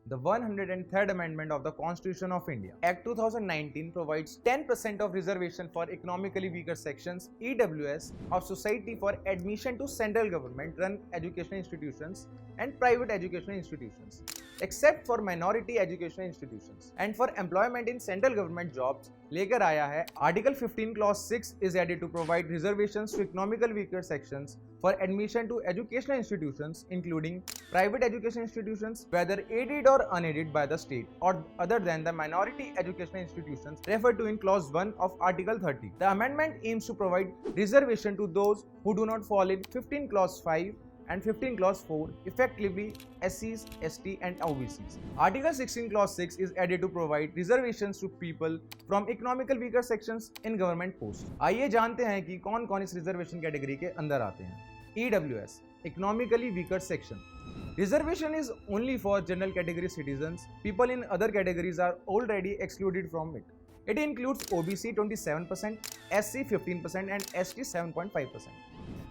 The 103rd Amendment of the Constitution of India. Act 2019 provides 10% of reservation for economically weaker sections (EWS) of society for admission to central government-run educational institutions and private educational institutions, except for minority educational institutions, and for employment in central government jobs. लेकर आया है Article 15 Clause 6 is added to provide reservations to economically weaker sections for admission to educational institutions, including private education institutions, whether aided or unaided by the state, or other than the minority educational institutions referred to in Clause 1 of Article 30. The amendment aims to provide reservation to those who do not fall in 15 Clause 5 and 15 Clause 4, effectively SCs, ST and OBCs. Article 16 Clause 6 is added to provide reservations to people from economical weaker sections in government posts. आइए जानते हैं कि कौन कौन इस reservation category के अंदर आते हैं. EWS, economically weaker section. Reservation is only for general category citizens. People in other categories are already excluded from it. It includes OBC 27%, SC 15% and ST 7.5%.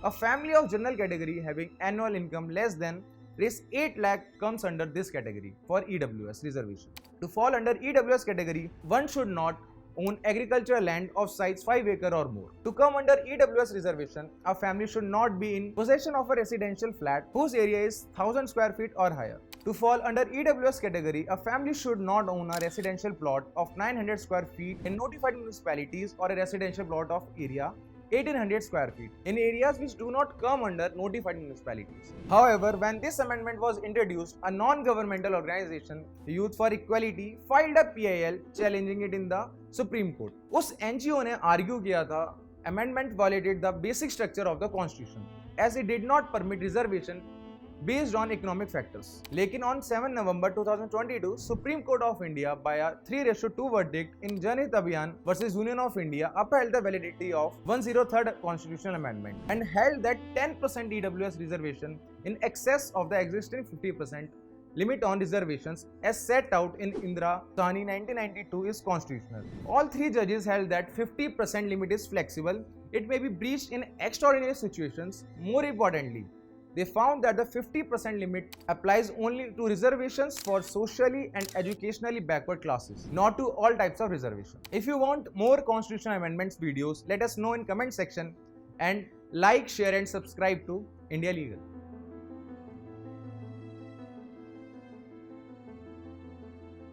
A family of general category having annual income less than Rs 8 lakh comes under this category for EWS reservation. To fall under EWS category, one should not own agricultural land of size 5 acre or more. To come under EWS reservation, a family should not be in possession of a residential flat whose area is 1000 square feet or higher. To fall under EWS category, a family should not own a residential plot of 900 square feet in notified municipalities or a residential plot of area 1800 square feet in areas which do not come under notified municipalities. However, when this amendment was introduced, a non-governmental organization, Youth for Equality, filed a PIL challenging it in the Supreme Court. उस NGO ने argue किया था amendment violated the basic structure of the constitution as it did not permit reservation based on economic factors. लेकिन on 7 November 2022, Supreme Court of India by a 3:2 verdict in Janhiत Abhiyan versus Union of India upheld the validity of 103rd constitutional amendment and held that 10% EWS reservation in excess of the existing 50% limit on reservations as set out in Indira Sahni 1992 is constitutional. All three judges held that 50% limit is flexible. It may be breached in extraordinary situations. More importantly, they found that the 50% limit applies only to reservations for socially and educationally backward classes, not to all types of reservation. If you want more constitutional amendments videos, let us know in comment section and like, share and subscribe to India Legal.